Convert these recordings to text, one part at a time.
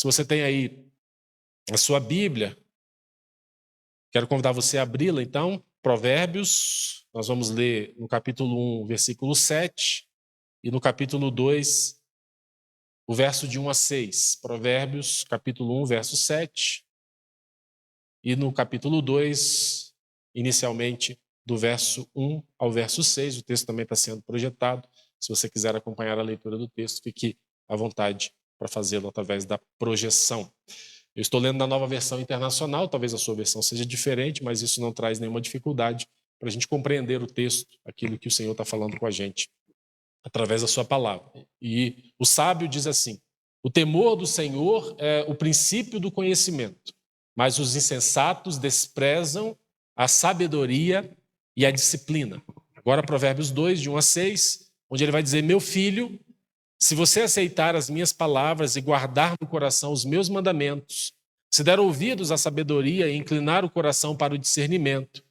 você tem aí a sua Bíblia, quero convidar você a abri-la, então. Provérbios, nós vamos ler no capítulo 1, versículo 7, e no capítulo 2, o verso de 1 a 6. Provérbios, capítulo 1, verso 7, e no capítulo 2, inicialmente, do verso 1 ao verso 6. O texto também está sendo projetado. Se você quiser acompanhar a leitura do texto, fique à vontade para fazê-lo através da projeção. Eu estou lendo na Nova Versão Internacional, talvez a sua versão seja diferente, mas isso não traz nenhuma dificuldade para a gente compreender o texto, aquilo que o Senhor está falando com a gente, através da sua palavra. E o sábio diz assim: o temor do Senhor é o princípio do conhecimento, mas os insensatos desprezam a sabedoria e a disciplina. Agora Provérbios 2, de 1 a 6, onde ele vai dizer: meu filho, se você aceitar as minhas palavras e guardar no coração os meus mandamentos, se der ouvidos à sabedoria e inclinar o coração para o discernimento,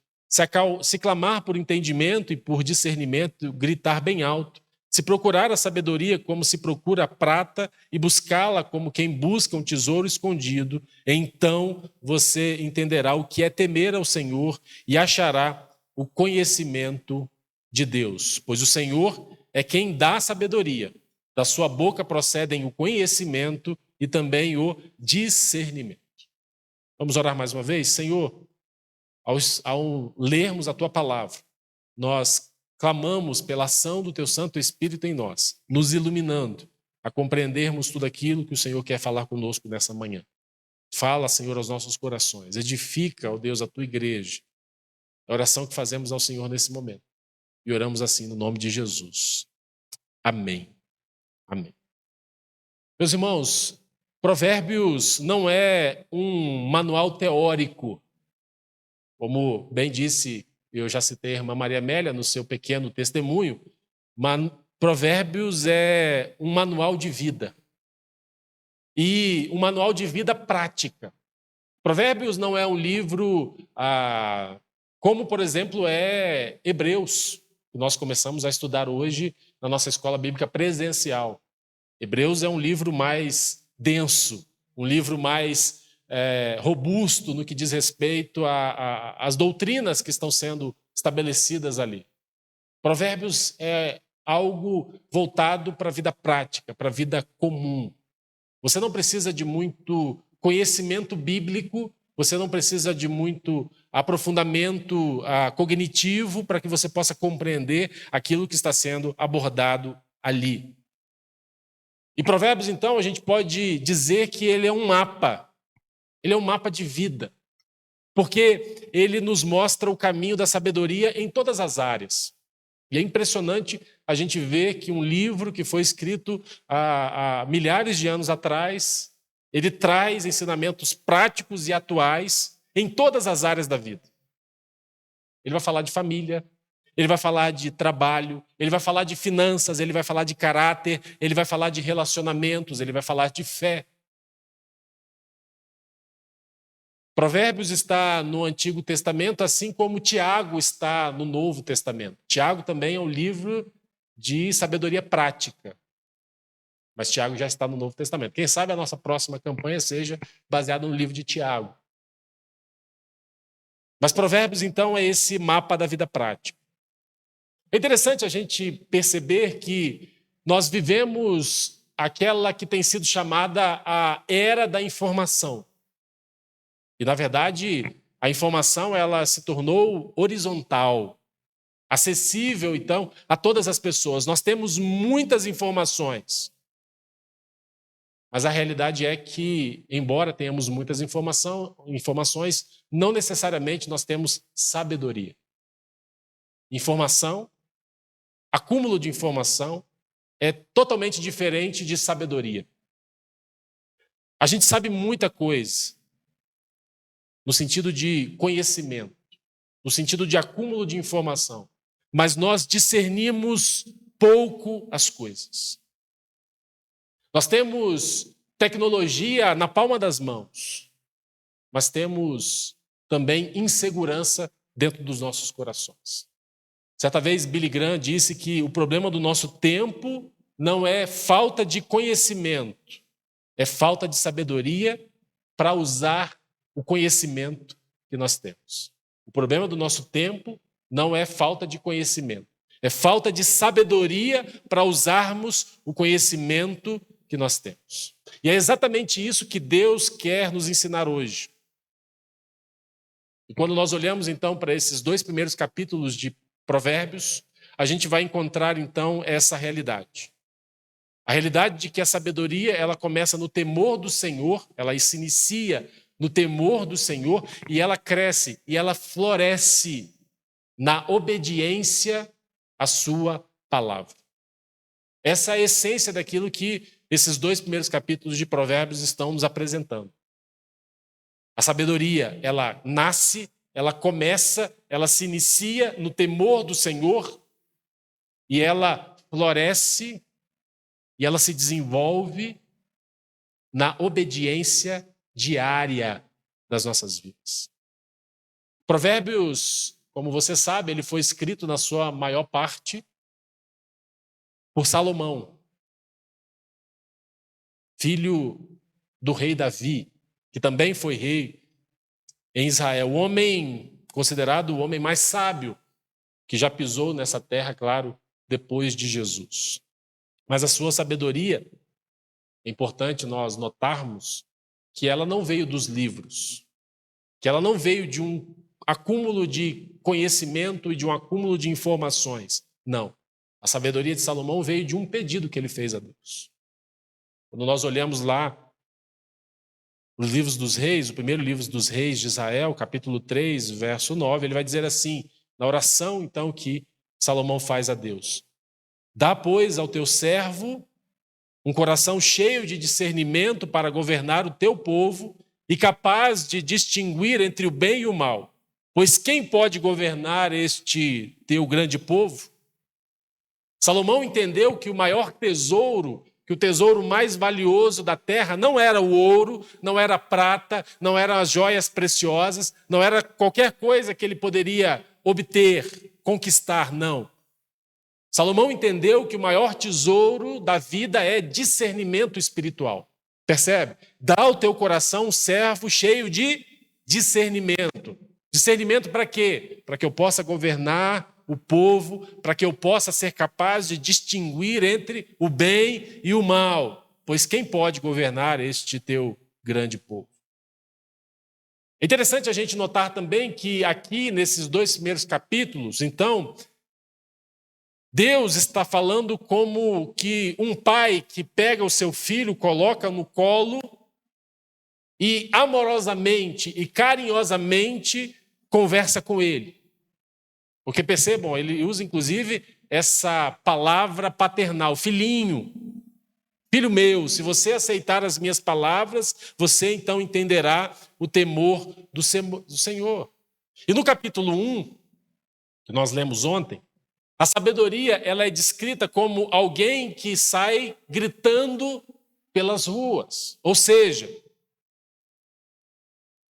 se clamar por entendimento e por discernimento, gritar bem alto, se procurar a sabedoria como se procura a prata e buscá-la como quem busca um tesouro escondido, então você entenderá o que é temer ao Senhor e achará o conhecimento de Deus. Pois o Senhor é quem dá sabedoria. Da sua boca procedem o conhecimento e também o discernimento. Vamos orar mais uma vez? Senhor, ao lermos a Tua palavra, nós clamamos pela ação do Teu Santo Espírito em nós, nos iluminando a compreendermos tudo aquilo que o Senhor quer falar conosco nessa manhã. Fala, Senhor, aos nossos corações. Edifica, ó Deus, a Tua igreja. É a oração que fazemos ao Senhor nesse momento. E oramos assim no nome de Jesus. Amém. Amém. Meus irmãos, Provérbios não é um manual teórico. Como bem disse, eu já citei a irmã Maria Amélia no seu pequeno testemunho, Provérbios é um manual de vida. E um manual de vida prática. Provérbios não é um livro como, por exemplo, é Hebreus, que nós começamos a estudar hoje na nossa escola bíblica presencial. Hebreus é um livro mais denso, um livro mais robusto no que diz respeito às doutrinas que estão sendo estabelecidas ali. Provérbios é algo voltado para a vida prática, para a vida comum. Você não precisa de muito conhecimento bíblico, você não precisa de muito aprofundamento cognitivo para que você possa compreender aquilo que está sendo abordado ali. E Provérbios, então, a gente pode dizer que ele é um mapa. Ele é um mapa de vida. Porque ele nos mostra o caminho da sabedoria em todas as áreas. E é impressionante a gente ver que um livro que foi escrito há milhares de anos atrás, ele traz ensinamentos práticos e atuais em todas as áreas da vida. Ele vai falar de família, ele vai falar de trabalho, ele vai falar de finanças, ele vai falar de caráter, ele vai falar de relacionamentos, ele vai falar de fé. Provérbios está no Antigo Testamento, assim como Tiago está no Novo Testamento. Tiago também é um livro de sabedoria prática. Mas Tiago já está no Novo Testamento. Quem sabe a nossa próxima campanha seja baseada no livro de Tiago. Mas Provérbios, então, é esse mapa da vida prática. É interessante a gente perceber que nós vivemos aquela que tem sido chamada a era da informação. E, na verdade, a informação ela se tornou horizontal, acessível, então, a todas as pessoas. Nós temos muitas informações. Mas a realidade é que, embora tenhamos muitas informações, não necessariamente nós temos sabedoria. Informação, acúmulo de informação, é totalmente diferente de sabedoria. A gente sabe muita coisa, no sentido de conhecimento, no sentido de acúmulo de informação, mas nós discernimos pouco as coisas. Nós temos tecnologia na palma das mãos, mas temos também insegurança dentro dos nossos corações. Certa vez, Billy Graham disse que o problema do nosso tempo não é falta de conhecimento, é falta de sabedoria para usar o conhecimento que nós temos. O problema do nosso tempo não é falta de conhecimento, é falta de sabedoria para usarmos o conhecimento que nós temos. E é exatamente isso que Deus quer nos ensinar hoje. E quando nós olhamos então para esses 2 primeiros capítulos de Provérbios, a gente vai encontrar então essa realidade. A realidade de que a sabedoria, ela começa no temor do Senhor, ela se inicia no temor do Senhor e ela cresce e ela floresce na obediência à sua palavra. Essa é a essência daquilo que esses 2 primeiros capítulos de Provérbios estão nos apresentando. A sabedoria, ela nasce, ela começa, ela se inicia no temor do Senhor e ela floresce e ela se desenvolve na obediência diária das nossas vidas. Provérbios, como você sabe, ele foi escrito na sua maior parte por Salomão, filho do rei Davi, que também foi rei em Israel. O homem considerado o homem mais sábio que já pisou nessa terra, claro, depois de Jesus. Mas a sua sabedoria, é importante nós notarmos que ela não veio dos livros, que ela não veio de um acúmulo de conhecimento e de um acúmulo de informações. Não. A sabedoria de Salomão veio de um pedido que ele fez a Deus. Quando nós olhamos lá os livros dos reis, o primeiro livro dos reis de Israel, capítulo 3, verso 9, ele vai dizer assim, na oração então que Salomão faz a Deus: dá, pois, ao teu servo um coração cheio de discernimento para governar o teu povo e capaz de distinguir entre o bem e o mal. Pois quem pode governar este teu grande povo? Salomão entendeu que o maior tesouro, que o tesouro mais valioso da terra não era o ouro, não era a prata, não eram as joias preciosas, não era qualquer coisa que ele poderia obter, conquistar, não. Salomão entendeu que o maior tesouro da vida é discernimento espiritual. Percebe? Dá ao teu coração um servo cheio de discernimento. Discernimento para quê? Para que eu possa governar o povo, para que eu possa ser capaz de distinguir entre o bem e o mal. Pois quem pode governar este teu grande povo? É interessante a gente notar também que aqui, nesses 2 primeiros capítulos, então, Deus está falando como que um pai que pega o seu filho, coloca no colo e amorosamente e carinhosamente conversa com ele. Porque percebam, ele usa inclusive essa palavra paternal, filhinho, filho meu, se você aceitar as minhas palavras, você então entenderá o temor do Senhor. E no capítulo 1, que nós lemos ontem, a sabedoria, ela é descrita como alguém que sai gritando pelas ruas. Ou seja,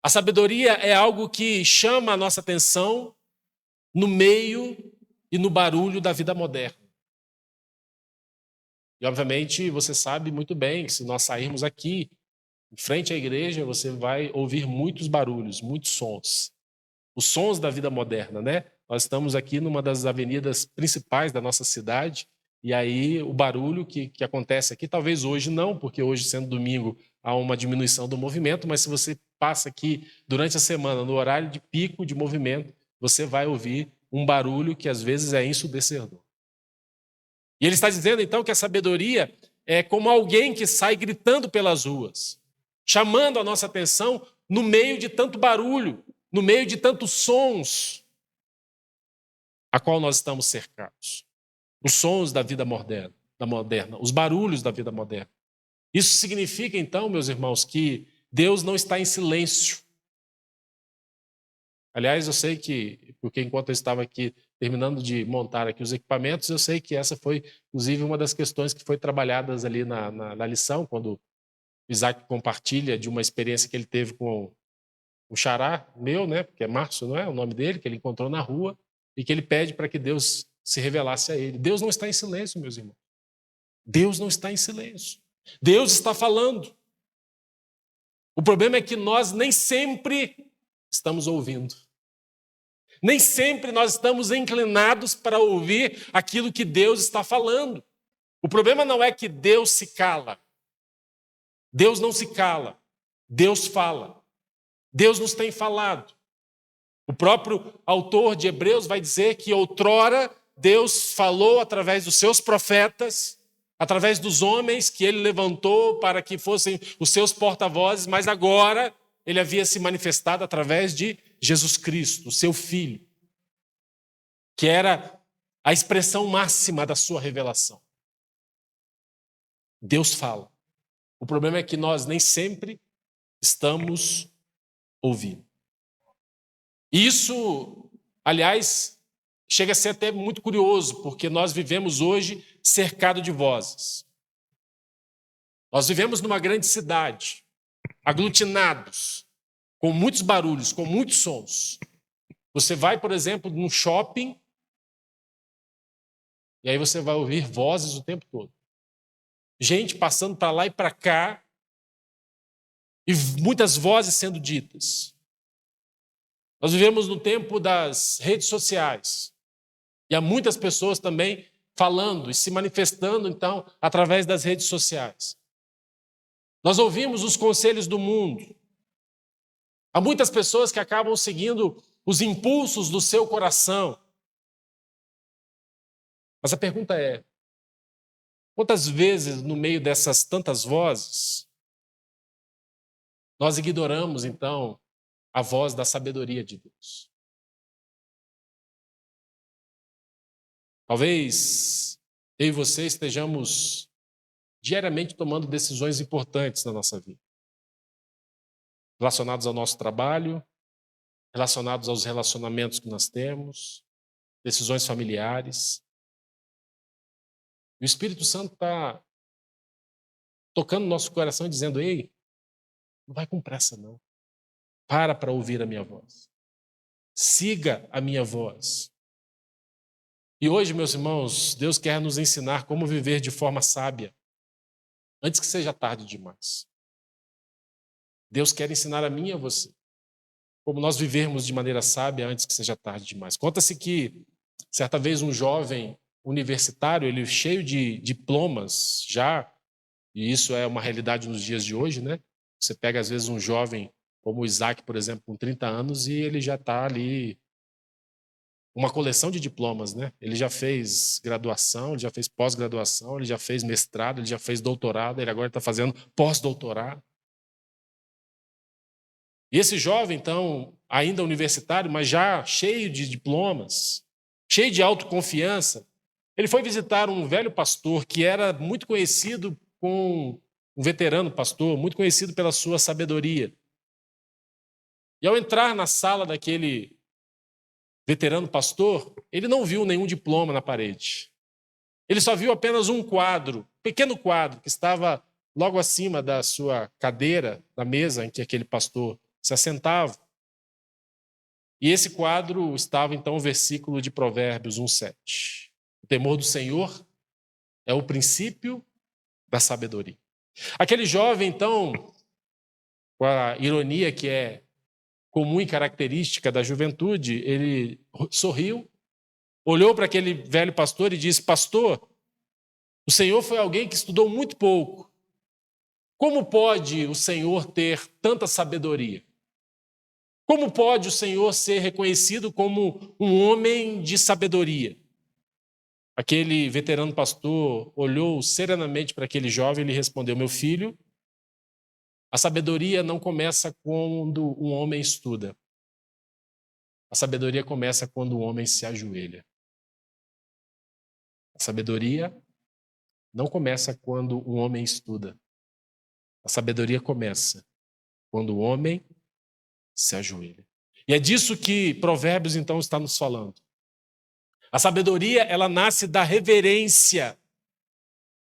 a sabedoria é algo que chama a nossa atenção no meio e no barulho da vida moderna. E, obviamente, você sabe muito bem que se nós sairmos aqui, em frente à igreja, você vai ouvir muitos barulhos, muitos sons. Os sons da vida moderna, né? Nós estamos aqui numa das avenidas principais da nossa cidade, e aí o barulho que acontece aqui, talvez hoje não, porque hoje, sendo domingo, há uma diminuição do movimento, mas se você passa aqui durante a semana, no horário de pico de movimento, você vai ouvir um barulho que às vezes é ensurdecedor. E ele está dizendo então que a sabedoria é como alguém que sai gritando pelas ruas, chamando a nossa atenção no meio de tanto barulho, no meio de tantos sons a qual nós estamos cercados. Os sons da vida moderna, os barulhos da vida moderna. Isso significa, então, meus irmãos, que Deus não está em silêncio. Aliás, eu sei que, porque enquanto eu estava aqui terminando de montar aqui os equipamentos, eu sei que essa foi, inclusive, uma das questões que foi trabalhadas ali na lição, quando Isaac compartilha de uma experiência que ele teve com o xará meu, né, porque é Márcio, não é o nome dele, que ele encontrou na rua, e que ele pede para que Deus se revelasse a ele. Deus não está em silêncio, meus irmãos. Deus não está em silêncio. Deus está falando. O problema é que nós nem sempre estamos ouvindo. Nem sempre nós estamos inclinados para ouvir aquilo que Deus está falando. O problema não é que Deus se cala. Deus não se cala. Deus fala. Deus nos tem falado. O próprio autor de Hebreus vai dizer que outrora Deus falou através dos seus profetas, através dos homens que ele levantou para que fossem os seus porta-vozes, mas agora ele havia se manifestado através de Jesus Cristo, seu Filho, que era a expressão máxima da sua revelação. Deus fala. O problema é que nós nem sempre estamos ouvindo. Isso, aliás, chega a ser até muito curioso, porque nós vivemos hoje cercado de vozes. Nós vivemos numa grande cidade, aglutinados, com muitos barulhos, com muitos sons. Você vai, por exemplo, num shopping, e aí você vai ouvir vozes o tempo todo. Gente passando para lá e para cá, e muitas vozes sendo ditas. Nós vivemos no tempo das redes sociais. E há muitas pessoas também falando e se manifestando, então, através das redes sociais. Nós ouvimos os conselhos do mundo. Há muitas pessoas que acabam seguindo os impulsos do seu coração. Mas a pergunta é, quantas vezes, no meio dessas tantas vozes, nós ignoramos, então, a voz da sabedoria de Deus? Talvez eu e você estejamos diariamente tomando decisões importantes na nossa vida, relacionados ao nosso trabalho, relacionados aos relacionamentos que nós temos, decisões familiares. E o Espírito Santo está tocando no nosso coração e dizendo, ei, não vai com pressa não. Para ouvir a minha voz. Siga a minha voz. E hoje, meus irmãos, Deus quer nos ensinar como viver de forma sábia, antes que seja tarde demais. Deus quer ensinar a mim e a você como nós vivermos de maneira sábia antes que seja tarde demais. Conta-se que, certa vez, um jovem universitário, ele cheio de diplomas já, e isso é uma realidade nos dias de hoje, né? Você pega, às vezes, um jovem como o Isaac, por exemplo, com 30 anos, e ele já está ali, uma coleção de diplomas, né? Ele já fez graduação, ele já fez pós-graduação, ele já fez mestrado, ele já fez doutorado, ele agora está fazendo pós-doutorado. E esse jovem, então, ainda universitário, mas já cheio de diplomas, cheio de autoconfiança, ele foi visitar um velho pastor que era muito conhecido um veterano pastor, muito conhecido pela sua sabedoria. E ao entrar na sala daquele veterano pastor, ele não viu nenhum diploma na parede. Ele só viu apenas um quadro, um pequeno quadro, que estava logo acima da sua cadeira, da mesa em que aquele pastor se assentava. E esse quadro estava, então, o versículo de Provérbios 1:7. O temor do Senhor é o princípio da sabedoria. Aquele jovem, então, com a ironia que é comum e característica da juventude, ele sorriu, olhou para aquele velho pastor e disse, pastor, o senhor foi alguém que estudou muito pouco. Como pode o senhor ter tanta sabedoria? Como pode o senhor ser reconhecido como um homem de sabedoria? Aquele veterano pastor olhou serenamente para aquele jovem e lhe respondeu, meu filho, a sabedoria não começa quando um homem estuda. A sabedoria começa quando um homem se ajoelha. A sabedoria não começa quando um homem estuda. A sabedoria começa quando o homem se ajoelha. E é disso que Provérbios, então, está nos falando. A sabedoria, ela nasce da reverência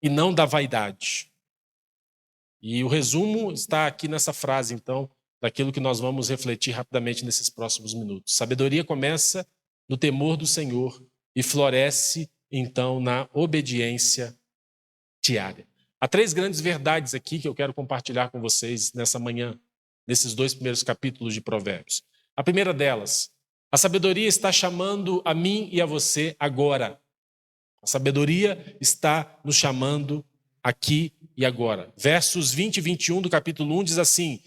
e não da vaidade. E o resumo está aqui nessa frase, então, daquilo que nós vamos refletir rapidamente nesses próximos minutos. Sabedoria começa no temor do Senhor e floresce, então, na obediência diária. Há 3 grandes verdades aqui que eu quero compartilhar com vocês nessa manhã. nesses 2 primeiros capítulos de Provérbios. A primeira delas, a sabedoria está chamando a mim e a você agora. A sabedoria está nos chamando aqui e agora. Versos 20 e 21 do capítulo 1 diz assim: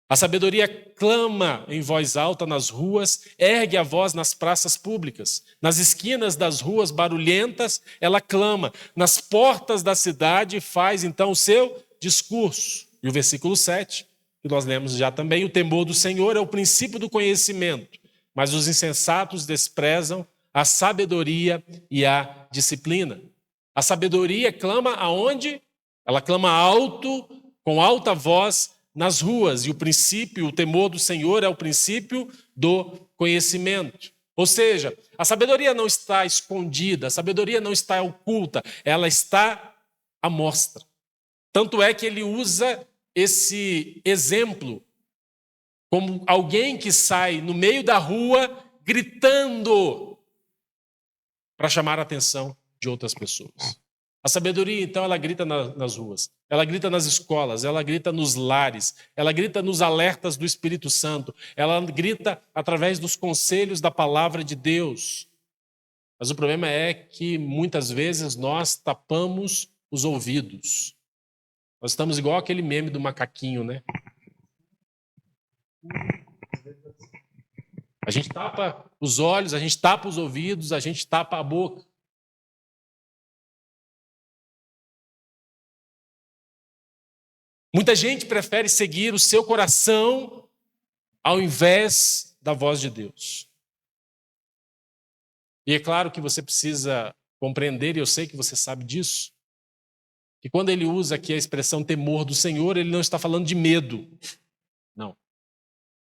a sabedoria clama em voz alta nas ruas, ergue a voz nas praças públicas. Nas esquinas das ruas barulhentas, ela clama. Nas portas da cidade faz então o seu discurso. E o versículo 7, que nós lemos já também: o temor do Senhor é o princípio do conhecimento, mas os insensatos desprezam a sabedoria e a disciplina. A sabedoria clama aonde? Ela clama alto, com alta voz, nas ruas, e o princípio, o temor do Senhor é o princípio do conhecimento. Ou seja, a sabedoria não está escondida, a sabedoria não está oculta, ela está à mostra. Tanto é que ele usa esse exemplo como alguém que sai no meio da rua gritando para chamar a atenção de outras pessoas. A sabedoria, então, ela grita nas ruas, ela grita nas escolas, ela grita nos lares, ela grita nos alertas do Espírito Santo, ela grita através dos conselhos da palavra de Deus. Mas o problema é que, muitas vezes, nós tapamos os ouvidos. Nós estamos igual aquele meme do macaquinho, né? A gente tapa os olhos, a gente tapa os ouvidos, a gente tapa a boca. Muita gente prefere seguir o seu coração ao invés da voz de Deus. E é claro que você precisa compreender, e eu sei que você sabe disso, que quando ele usa aqui a expressão temor do Senhor, ele não está falando de medo. Não.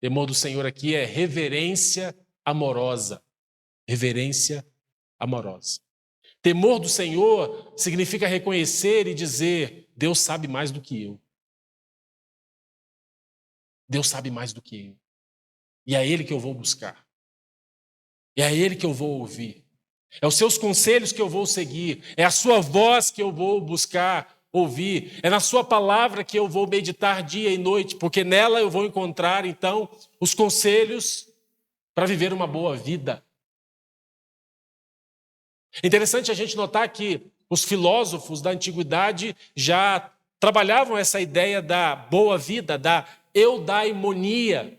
Temor do Senhor aqui é reverência amorosa. Reverência amorosa. Temor do Senhor significa reconhecer e dizer: Deus sabe mais do que eu. Deus sabe mais do que eu. E é Ele que eu vou buscar. E é Ele que eu vou ouvir. É os seus conselhos que eu vou seguir. É a sua voz que eu vou buscar ouvir. É na sua palavra que eu vou meditar dia e noite, porque nela eu vou encontrar, então, os conselhos para viver uma boa vida. É interessante a gente notar que os filósofos da antiguidade já trabalhavam essa ideia da boa vida, da eudaimonia.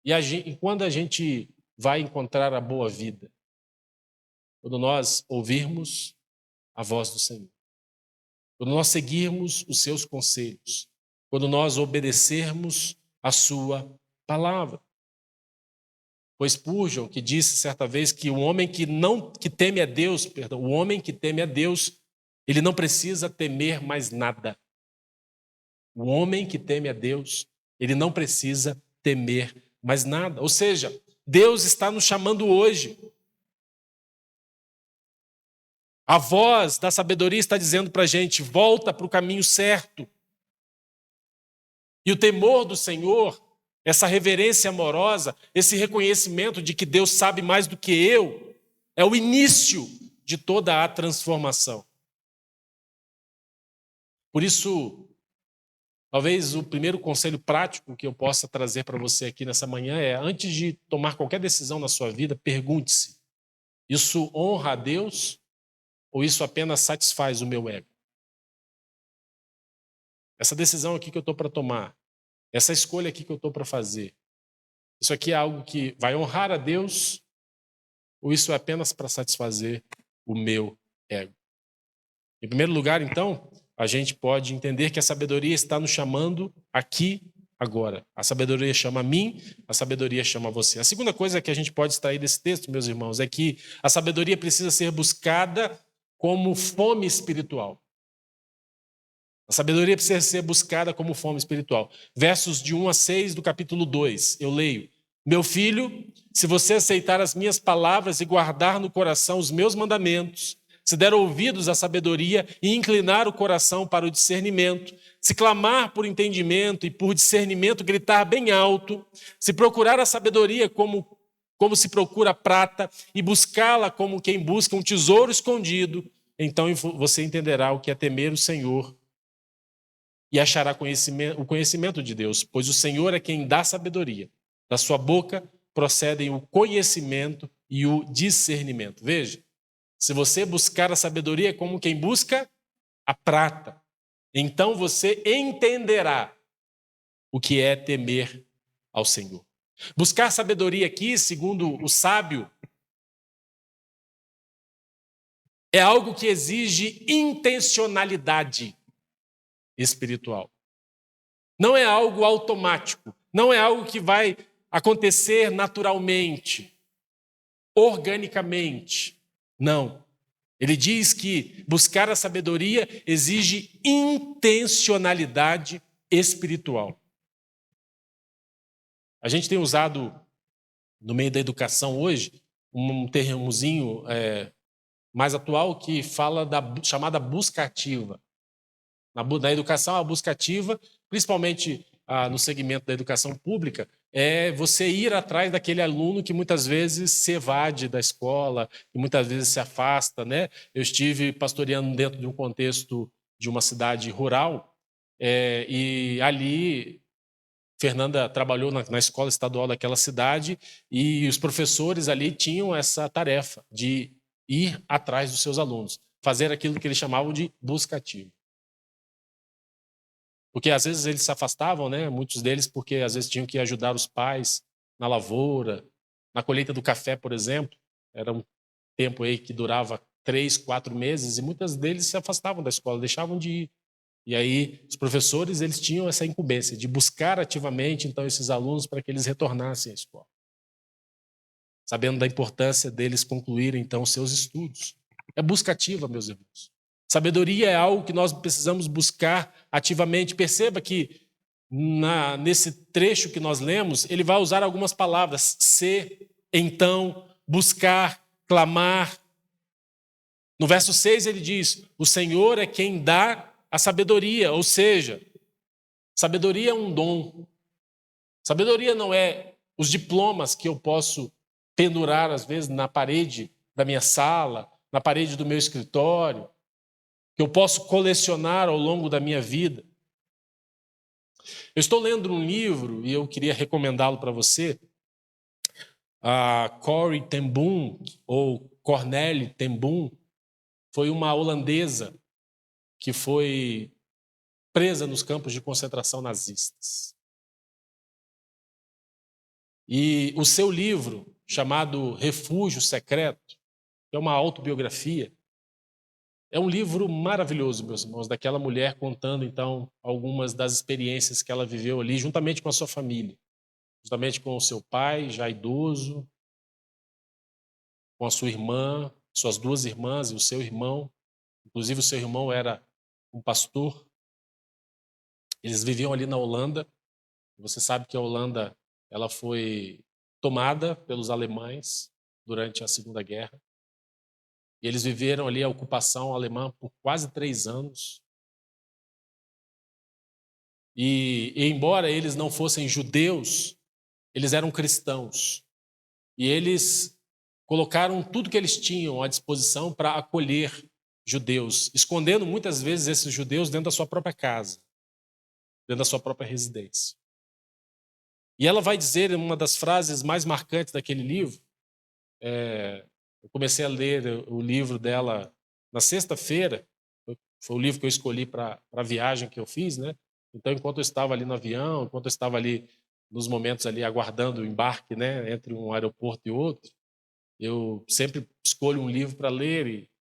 E quando a gente vai encontrar a boa vida? Quando nós ouvirmos a voz do Senhor. Quando nós seguirmos os seus conselhos. Quando nós obedecermos a sua palavra. Foi Spurgeon que disse certa vez que o homem que teme a Deus, o homem que teme a Deus, ele não precisa temer mais nada. O homem que teme a Deus, ele não precisa temer mais nada. Ou seja, Deus está nos chamando hoje. A voz da sabedoria está dizendo para a gente: volta para o caminho certo. E o temor do Senhor, essa reverência amorosa, esse reconhecimento de que Deus sabe mais do que eu, é o início de toda a transformação. Por isso, talvez o primeiro conselho prático que eu possa trazer para você aqui nessa manhã é: antes de tomar qualquer decisão na sua vida, pergunte-se: isso honra a Deus ou isso apenas satisfaz o meu ego? Essa decisão aqui que eu estou para tomar, essa escolha aqui que eu estou para fazer, isso aqui é algo que vai honrar a Deus ou isso é apenas para satisfazer o meu ego? Em primeiro lugar, então, a gente pode entender que a sabedoria está nos chamando aqui, agora. A sabedoria chama a mim, a sabedoria chama a você. A segunda coisa que a gente pode extrair desse texto, meus irmãos, é que a sabedoria precisa ser buscada como fome espiritual. A sabedoria precisa ser buscada como fome espiritual. Versos de 1 a 6 do capítulo 2, eu leio: meu filho, se você aceitar as minhas palavras e guardar no coração os meus mandamentos, se der ouvidos à sabedoria e inclinar o coração para o discernimento, se clamar por entendimento e por discernimento gritar bem alto, se procurar a sabedoria como se procura a prata e buscá-la como quem busca um tesouro escondido, então você entenderá o que é temer o Senhor e achará o conhecimento de Deus, pois o Senhor é quem dá sabedoria. Da sua boca procedem o conhecimento e o discernimento. Veja, se você buscar a sabedoria é como quem busca a prata. Então você entenderá o que é temer ao Senhor. Buscar sabedoria aqui, segundo o sábio, é algo que exige intencionalidade espiritual. Não é algo automático, não é algo que vai acontecer naturalmente, organicamente. Não. Ele diz que buscar a sabedoria exige intencionalidade espiritual. A gente tem usado, no meio da educação hoje, um termozinho mais atual que fala da chamada busca ativa. Na educação, a busca ativa, principalmente no segmento da educação pública, é você ir atrás daquele aluno que muitas vezes se evade da escola, que muitas vezes se afasta, né? Eu estive pastoreando dentro de um contexto de uma cidade rural, e ali Fernanda trabalhou na escola estadual daquela cidade e os professores ali tinham essa tarefa de ir atrás dos seus alunos, fazer aquilo que eles chamavam de busca ativa. Porque às vezes eles se afastavam, né? Muitos deles porque às vezes tinham que ajudar os pais na lavoura, na colheita do café, por exemplo. Era um tempo aí que durava 3, 4 meses e muitos deles se afastavam da escola, deixavam de ir. E aí os professores eles tinham essa incumbência de buscar ativamente então esses alunos para que eles retornassem à escola, sabendo da importância deles concluírem então seus estudos. É busca ativa, meus irmãos. Sabedoria é algo que nós precisamos buscar ativamente. Perceba que nesse trecho que nós lemos, ele vai usar algumas palavras: ser, então, buscar, clamar. No verso 6 ele diz: o Senhor é quem dá a sabedoria, ou seja, sabedoria é um dom. Sabedoria não é os diplomas que eu posso pendurar, às vezes, na parede da minha sala, na parede do meu escritório, que eu posso colecionar ao longo da minha vida. Eu estou lendo um livro e eu queria recomendá-lo para você. A Corrie ten Boom, ou Cornélie ten Boom, foi uma holandesa que foi presa nos campos de concentração nazistas. E o seu livro, chamado Refúgio Secreto, que é uma autobiografia, é um livro maravilhoso, meus irmãos, daquela mulher contando, então, algumas das experiências que ela viveu ali, juntamente com a sua família, juntamente com o seu pai, já idoso, com a sua irmã, suas 2 irmãs e o seu irmão. Inclusive, o seu irmão era um pastor. Eles viviam ali na Holanda. Você sabe que a Holanda ela foi tomada pelos alemães durante a Segunda Guerra. E eles viveram ali a ocupação alemã por quase 3 anos. E embora eles não fossem judeus, eles eram cristãos. E eles colocaram tudo que eles tinham à disposição para acolher judeus, escondendo muitas vezes esses judeus dentro da sua própria casa, dentro da sua própria residência. E ela vai dizer, uma das frases mais marcantes daquele livro, eu comecei a ler o livro dela na sexta-feira, foi o livro que eu escolhi para a viagem que eu fiz, né? Então, enquanto eu estava ali no avião, enquanto eu estava ali nos momentos ali aguardando o embarque, né, entre um aeroporto e outro, eu sempre escolho um livro para ler e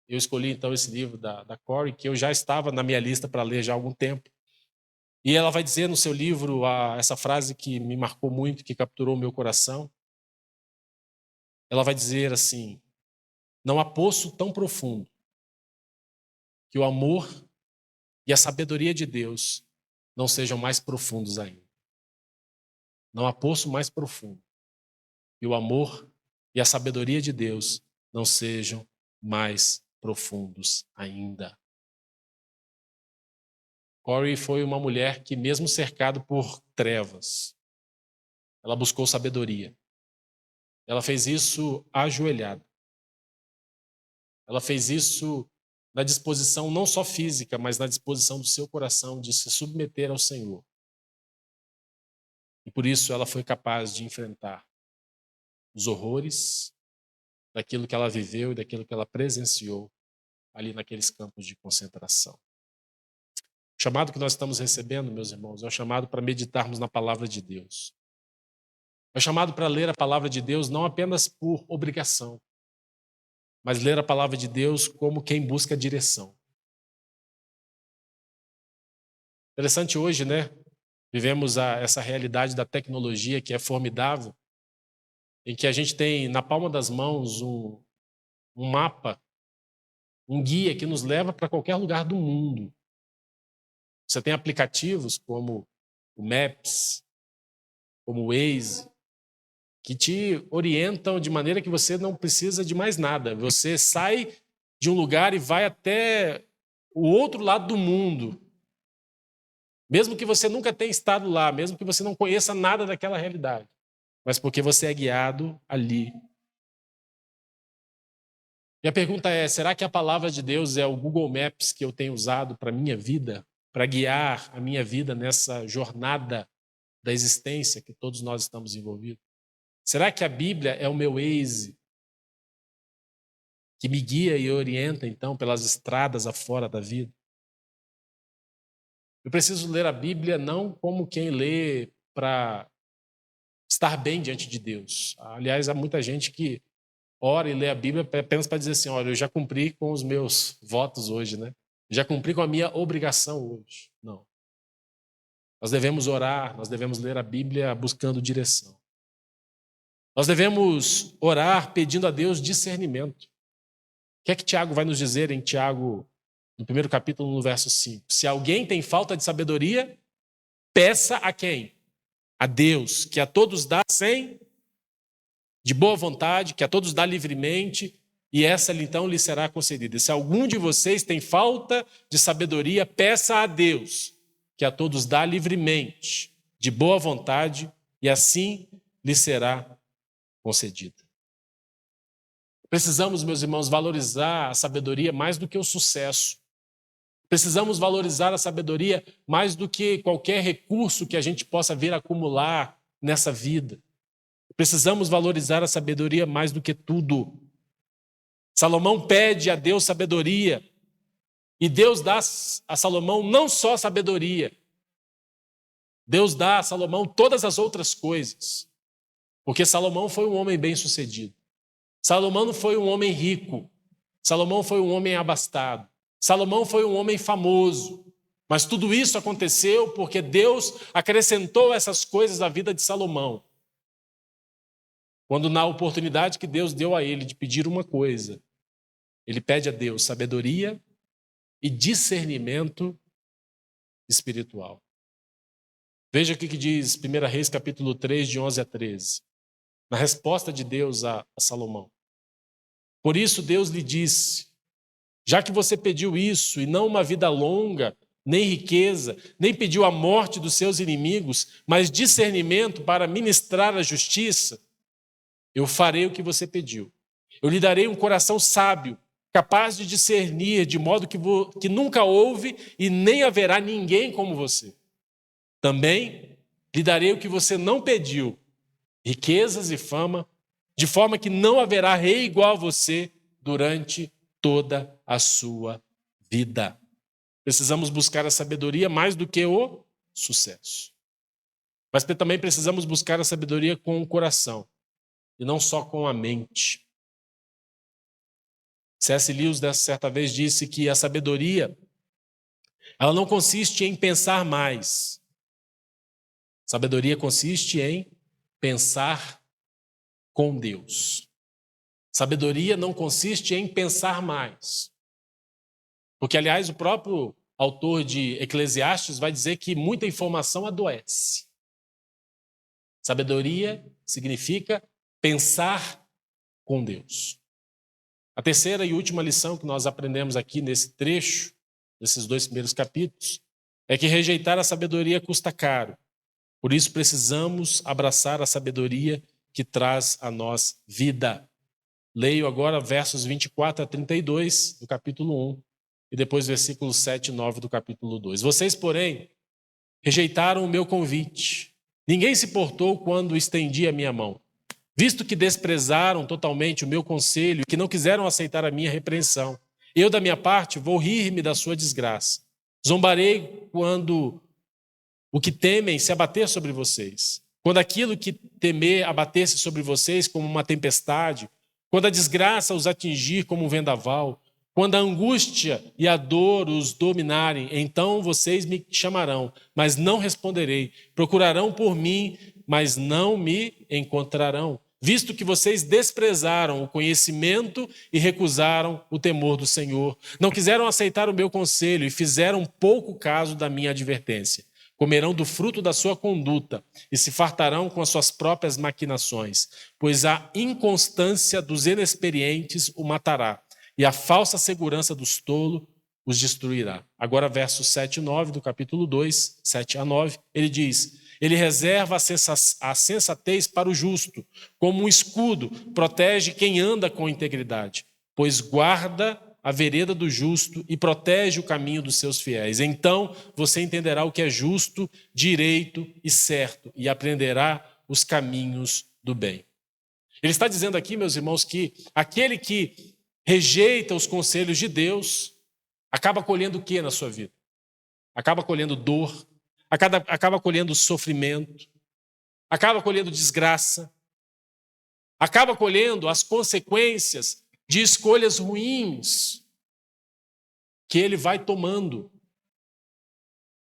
eu escolhi então esse livro da Corrie, que eu já estava na minha lista para ler já há algum tempo. E ela vai dizer no seu livro essa frase que me marcou muito, que capturou o meu coração. Ela vai dizer assim: não há poço tão profundo que o amor e a sabedoria de Deus não sejam mais profundos ainda. Não há poço mais profundo que o amor e a sabedoria de Deus não sejam mais profundos ainda. Corrie foi uma mulher que, mesmo cercada por trevas, ela buscou sabedoria. Ela fez isso ajoelhada. Ela fez isso na disposição não só física, mas na disposição do seu coração de se submeter ao Senhor. E por isso ela foi capaz de enfrentar os horrores daquilo que ela viveu e daquilo que ela presenciou ali naqueles campos de concentração. O chamado que nós estamos recebendo, meus irmãos, é o chamado para meditarmos na palavra de Deus. É o chamado para ler a palavra de Deus não apenas por obrigação, mas ler a palavra de Deus como quem busca direção. Interessante hoje, né? Vivemos essa realidade da tecnologia que é formidável, em que a gente tem na palma das mãos um mapa, um guia que nos leva para qualquer lugar do mundo. Você tem aplicativos como o Maps, como o Waze, que te orientam de maneira que você não precisa de mais nada. Você sai de um lugar e vai até o outro lado do mundo. Mesmo que você nunca tenha estado lá, mesmo que você não conheça nada daquela realidade, mas porque você é guiado ali. E a pergunta é, será que a palavra de Deus é o Google Maps que eu tenho usado para a minha vida, para guiar a minha vida nessa jornada da existência que todos nós estamos envolvidos? Será que a Bíblia é o meu Waze que me guia e orienta, então, pelas estradas afora da vida? Eu preciso ler a Bíblia não como quem lê para estar bem diante de Deus. Aliás, há muita gente que ora e lê a Bíblia apenas para dizer assim, olha, eu já cumpri com os meus votos hoje, né? Já cumpri com a minha obrigação hoje. Não. Nós devemos orar, nós devemos ler a Bíblia buscando direção. Nós devemos orar pedindo a Deus discernimento. O que é que Tiago vai nos dizer em Tiago, no primeiro capítulo, no verso 5? Se alguém tem falta de sabedoria, peça a quem? A Deus, que a todos dá de boa vontade, que a todos dá livremente, e essa então lhe será concedida. Se algum de vocês tem falta de sabedoria, peça a Deus, que a todos dá livremente, de boa vontade, e assim lhe será concedida. Precisamos, meus irmãos, valorizar a sabedoria mais do que o sucesso. Precisamos valorizar a sabedoria mais do que qualquer recurso que a gente possa vir a acumular nessa vida. Precisamos valorizar a sabedoria mais do que tudo. Salomão pede a Deus sabedoria. E Deus dá a Salomão não só sabedoria. Deus dá a Salomão todas as outras coisas. Porque Salomão foi um homem bem-sucedido. Salomão não foi um homem rico. Salomão foi um homem abastado. Salomão foi um homem famoso. Mas tudo isso aconteceu porque Deus acrescentou essas coisas à vida de Salomão. Quando na oportunidade que Deus deu a ele de pedir uma coisa, ele pede a Deus sabedoria e discernimento espiritual. Veja o que diz 1 Reis capítulo 3, de 11 a 13. Na resposta de Deus a Salomão. Por isso Deus lhe disse, já que você pediu isso e não uma vida longa, nem riqueza, nem pediu a morte dos seus inimigos, mas discernimento para ministrar a justiça, eu farei o que você pediu. Eu lhe darei um coração sábio, capaz de discernir, de modo que nunca houve e nem haverá ninguém como você. Também lhe darei o que você não pediu, riquezas e fama, de forma que não haverá rei igual a você durante toda a sua vida. Precisamos buscar a sabedoria mais do que o sucesso. Mas também precisamos buscar a sabedoria com o coração, e não só com a mente. C.S. Lewis, certa vez, disse que a sabedoria ela não consiste em pensar mais. Sabedoria consiste em pensar com Deus. Sabedoria não consiste em pensar mais. Porque, aliás, o próprio autor de Eclesiastes vai dizer que muita informação adoece. Sabedoria significa pensar com Deus. A terceira e última lição que nós aprendemos aqui nesse trecho, nesses 2 primeiros capítulos, é que rejeitar a sabedoria custa caro. Por isso precisamos abraçar a sabedoria que traz a nós vida. Leio agora versos 24 a 32 do capítulo 1 e depois versículos 7 e 9 do capítulo 2. Vocês, porém, rejeitaram o meu convite. Ninguém se portou quando estendi a minha mão. Visto que desprezaram totalmente o meu conselho e que não quiseram aceitar a minha repreensão, eu, da minha parte, vou rir-me da sua desgraça. Zombarei quando o que temem se abater sobre vocês. Quando aquilo que temer abater-se sobre vocês como uma tempestade, quando a desgraça os atingir como um vendaval, quando a angústia e a dor os dominarem, então vocês me chamarão, mas não responderei. Procurarão por mim, mas não me encontrarão, visto que vocês desprezaram o conhecimento e recusaram o temor do Senhor. Não quiseram aceitar o meu conselho e fizeram pouco caso da minha advertência. Comerão do fruto da sua conduta e se fartarão com as suas próprias maquinações, pois a inconstância dos inexperientes o matará, e a falsa segurança dos tolos os destruirá. Agora, versos 7 e 9 do capítulo 2, 7 a 9, ele diz: ele reserva a sensatez para o justo, como um escudo, protege quem anda com integridade, pois guarda a vereda do justo e protege o caminho dos seus fiéis. Então você entenderá o que é justo, direito e certo, e aprenderá os caminhos do bem. Ele está dizendo aqui, meus irmãos, que aquele que rejeita os conselhos de Deus acaba colhendo o que na sua vida? Acaba colhendo dor, acaba colhendo sofrimento, acaba colhendo desgraça, acaba colhendo as consequências de escolhas ruins que ele vai tomando,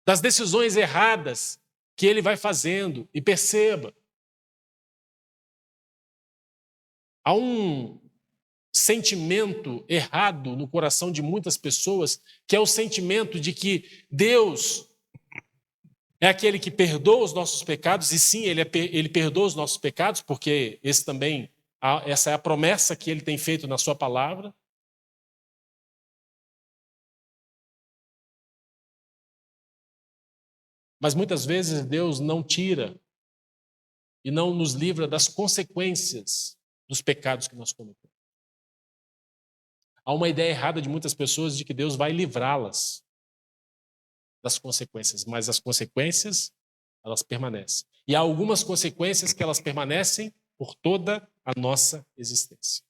das decisões erradas que ele vai fazendo. E perceba, há um sentimento errado no coração de muitas pessoas, que é o sentimento de que Deus é aquele que perdoa os nossos pecados, e sim, ele perdoa os nossos pecados, porque essa é a promessa que ele tem feito na sua palavra. Mas muitas vezes Deus não tira e não nos livra das consequências dos pecados que nós cometemos. Há uma ideia errada de muitas pessoas de que Deus vai livrá-las das consequências, mas as consequências, elas permanecem. E há algumas consequências que elas permanecem por toda a nossa existência.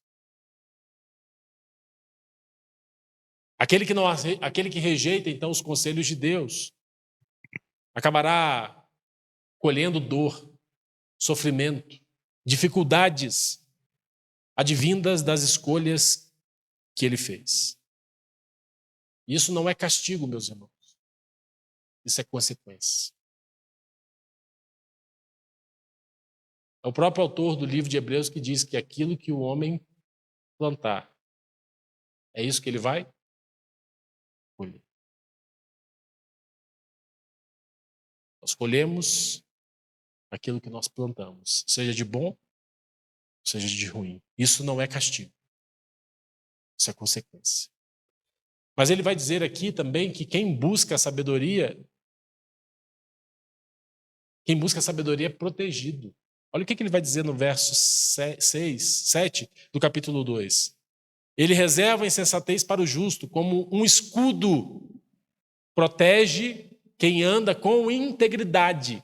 Aquele que rejeita, então, os conselhos de Deus, acabará colhendo dor, sofrimento, dificuldades advindas das escolhas que ele fez. Isso não é castigo, meus irmãos. Isso é consequência. É o próprio autor do livro de Hebreus que diz que aquilo que o homem plantar, é isso que ele vai colher. Nós colhemos aquilo que nós plantamos, seja de bom, seja de ruim. Isso não é castigo. Isso é consequência. Mas ele vai dizer aqui também que quem busca a sabedoria é protegido. Olha o que ele vai dizer no verso 7 do capítulo 2. Ele reserva a insensatez para o justo, como um escudo protege quem anda com integridade.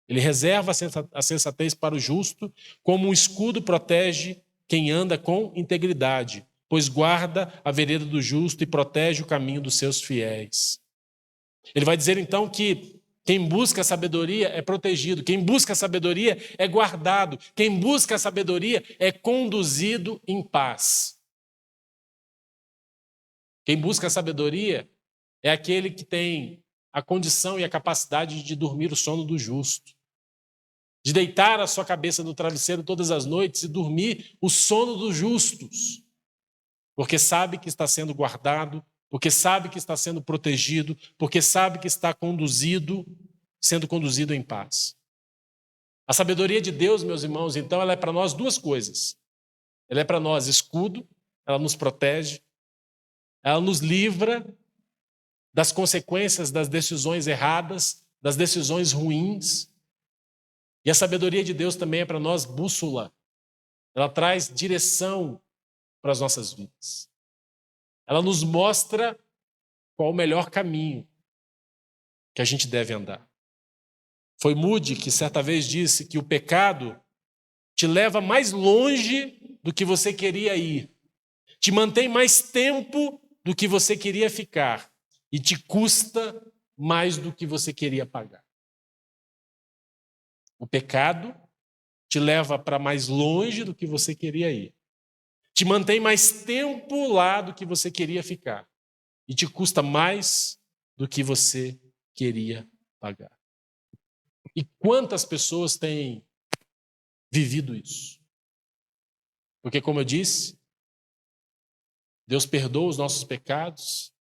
Ele reserva a sensatez para o justo, como um escudo protege quem anda com integridade, pois guarda a vereda do justo e protege o caminho dos seus fiéis. Ele vai dizer então que quem busca a sabedoria é protegido, quem busca a sabedoria é guardado, quem busca a sabedoria é conduzido em paz. Quem busca a sabedoria é aquele que tem a condição e a capacidade de dormir o sono do justo, de deitar a sua cabeça no travesseiro todas as noites e dormir o sono dos justos, porque sabe que está sendo guardado, porque sabe que está sendo protegido, porque sabe que está sendo conduzido em paz. A sabedoria de Deus, meus irmãos, então, ela é para nós duas coisas. Ela é para nós escudo, ela nos protege, ela nos livra das consequências das decisões erradas, das decisões ruins. E a sabedoria de Deus também é para nós bússola. Ela traz direção para as nossas vidas. Ela nos mostra qual o melhor caminho que a gente deve andar. Foi Moody que certa vez disse que o pecado te leva mais longe do que você queria ir, te mantém mais tempo do que você queria ficar e te custa mais do que você queria pagar. O pecado te leva para mais longe do que você queria ir, te mantém mais tempo lá do que você queria ficar e te custa mais do que você queria pagar. E quantas pessoas têm vivido isso? Porque, como eu disse, Deus perdoa os nossos pecados.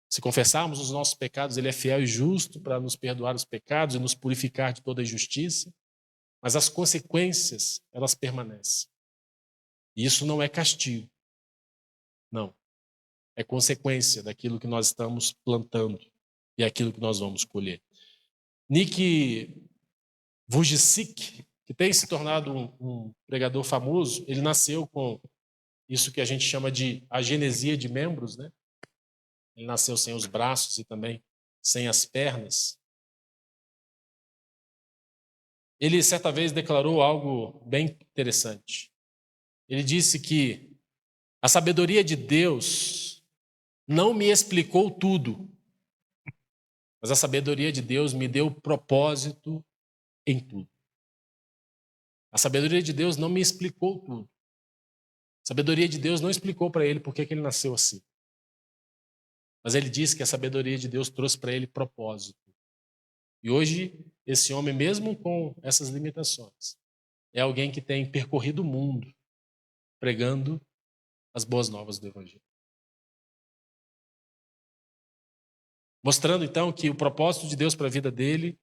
Se confessarmos os nossos pecados, Ele é fiel e justo para nos perdoar os pecados e nos purificar de toda injustiça. Mas as consequências, elas permanecem. E isso não é castigo. Não. É consequência daquilo que nós estamos plantando e aquilo que nós vamos colher. Nick Vujicic, que tem se tornado um pregador famoso, ele nasceu com isso que a gente chama de agenesia de membros, né? Ele nasceu sem os braços e também sem as pernas. Ele certa vez declarou algo bem interessante. Ele disse que a sabedoria de Deus não me explicou tudo, mas a sabedoria de Deus me deu propósito em tudo. A sabedoria de Deus não me explicou tudo. A sabedoria de Deus não explicou para ele por que ele nasceu assim. Mas ele disse que a sabedoria de Deus trouxe para ele propósito. E hoje, esse homem, mesmo com essas limitações, é alguém que tem percorrido o mundo pregando as boas novas do Evangelho. Mostrando, então, que o propósito de Deus para a vida dele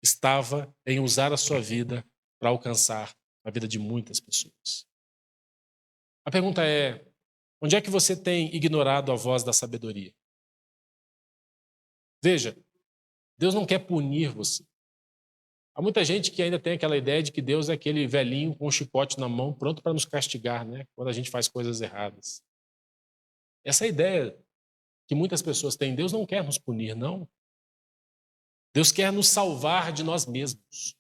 estava em usar a sua vida para alcançar a vida de muitas pessoas. A pergunta é, onde é que você tem ignorado a voz da sabedoria? Veja, Deus não quer punir você. Há muita gente que ainda tem aquela ideia de que Deus é aquele velhinho com um chicote na mão, pronto para nos castigar, né? Quando a gente faz coisas erradas. Essa ideia que muitas pessoas têm, Deus não quer nos punir, não. Deus quer nos salvar de nós mesmos.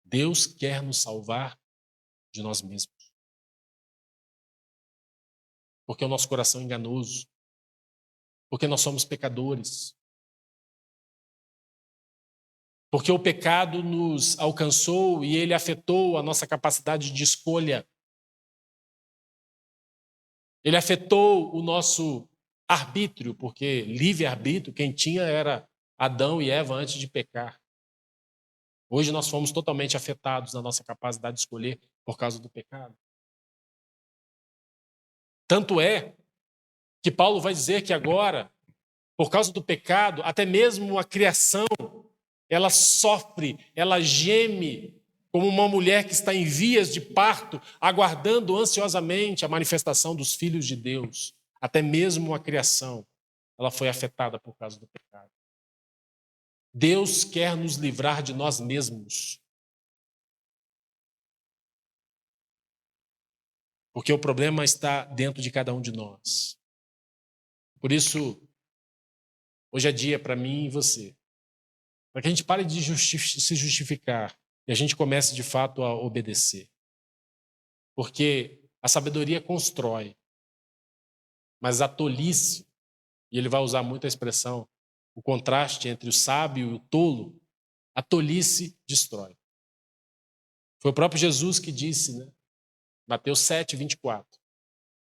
Deus quer nos salvar de nós mesmos. Porque o nosso coração é enganoso. Porque nós somos pecadores. Porque o pecado nos alcançou e ele afetou a nossa capacidade de escolha. Ele afetou o nosso arbítrio, porque livre-arbítrio, quem tinha era Adão e Eva antes de pecar. Hoje nós fomos totalmente afetados na nossa capacidade de escolher por causa do pecado. Tanto é que Paulo vai dizer que agora, por causa do pecado, até mesmo a criação, ela sofre, ela geme como uma mulher que está em vias de parto, aguardando ansiosamente a manifestação dos filhos de Deus. Até mesmo a criação, ela foi afetada por causa do pecado. Deus quer nos livrar de nós mesmos. Porque o problema está dentro de cada um de nós. Por isso, hoje é dia para mim e você, para que a gente pare de se justificar e a gente comece de fato a obedecer. Porque a sabedoria constrói, mas a tolice, e ele vai usar muito a expressão, o contraste entre o sábio e o tolo, a tolice destrói. Foi o próprio Jesus que disse, né? Mateus 7, 24.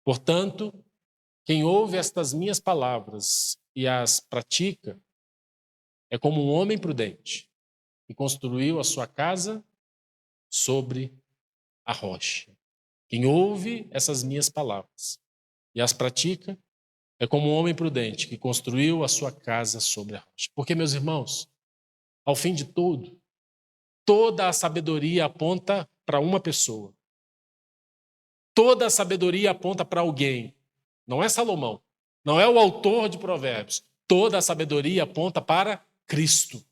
Portanto, quem ouve estas minhas palavras e as pratica é como um homem prudente que construiu a sua casa sobre a rocha. Quem ouve essas minhas palavras e as pratica é como um homem prudente que construiu a sua casa sobre a rocha. Porque, meus irmãos, ao fim de tudo, toda a sabedoria aponta para uma pessoa. Toda a sabedoria aponta para alguém. Não é Salomão. Não é o autor de Provérbios. Toda a sabedoria aponta para Cristo.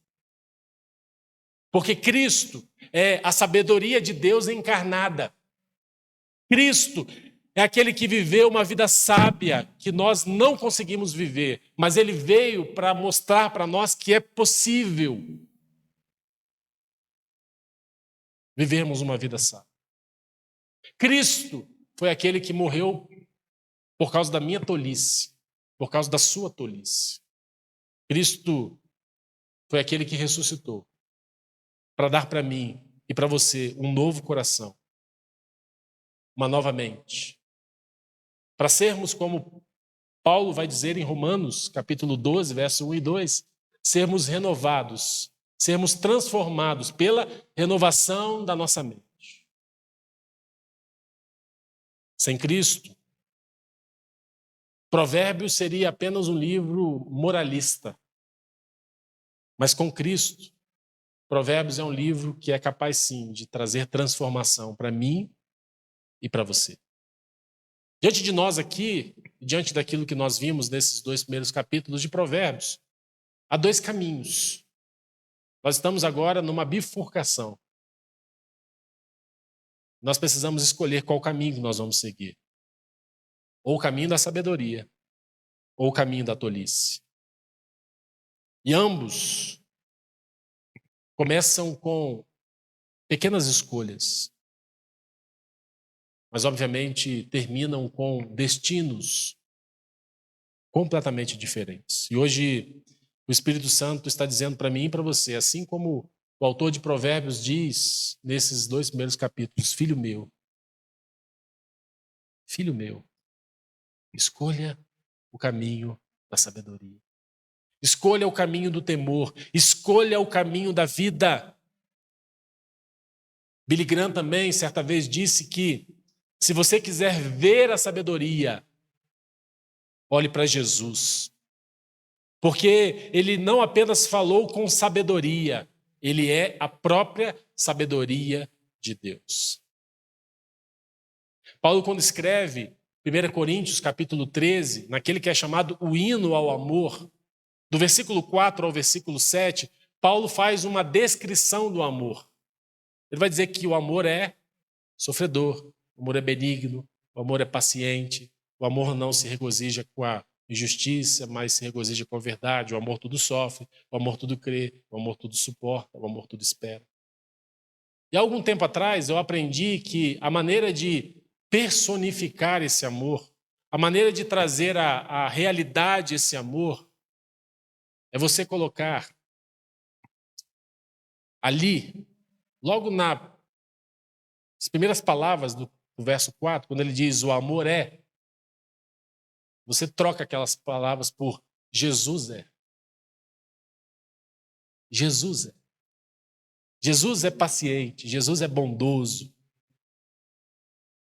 Porque Cristo é a sabedoria de Deus encarnada. Cristo é aquele que viveu uma vida sábia que nós não conseguimos viver, mas ele veio para mostrar para nós que é possível vivermos uma vida sábia. Cristo foi aquele que morreu por causa da minha tolice, por causa da sua tolice. Cristo foi aquele que ressuscitou para dar para mim e para você um novo coração, uma nova mente. Para sermos, como Paulo vai dizer em Romanos, capítulo 12, verso 1 e 2, sermos renovados, sermos transformados pela renovação da nossa mente. Sem Cristo, Provérbios seria apenas um livro moralista. Mas com Cristo, Provérbios é um livro que é capaz, sim, de trazer transformação para mim e para você. Diante de nós aqui, diante daquilo que nós vimos nesses 2 primeiros capítulos de Provérbios, há 2 caminhos. Nós estamos agora numa bifurcação. Nós precisamos escolher qual caminho que nós vamos seguir. Ou o caminho da sabedoria, ou o caminho da tolice. E ambos começam com pequenas escolhas, mas obviamente terminam com destinos completamente diferentes. E hoje o Espírito Santo está dizendo para mim e para você, assim como o autor de Provérbios diz nesses 2 primeiros capítulos: filho meu, escolha o caminho da sabedoria. Escolha o caminho do temor. Escolha o caminho da vida. Billy Graham também, certa vez, disse que se você quiser ver a sabedoria, olhe para Jesus. Porque ele não apenas falou com sabedoria, ele é a própria sabedoria de Deus. Paulo, quando escreve 1 Coríntios, capítulo 13, naquele que é chamado o hino ao amor, do versículo 4 ao versículo 7, Paulo faz uma descrição do amor. Ele vai dizer que o amor é sofredor, o amor é benigno, o amor é paciente, o amor não se regozija com a injustiça, mas se regozija com a verdade, o amor tudo sofre, o amor tudo crê, o amor tudo suporta, o amor tudo espera. E há algum tempo atrás eu aprendi que a maneira de personificar esse amor, a maneira de trazer à realidade esse amor, é você colocar ali, logo nas primeiras palavras do verso 4, quando ele diz o amor é, você troca aquelas palavras por Jesus é. Jesus é. Jesus é paciente, Jesus é bondoso.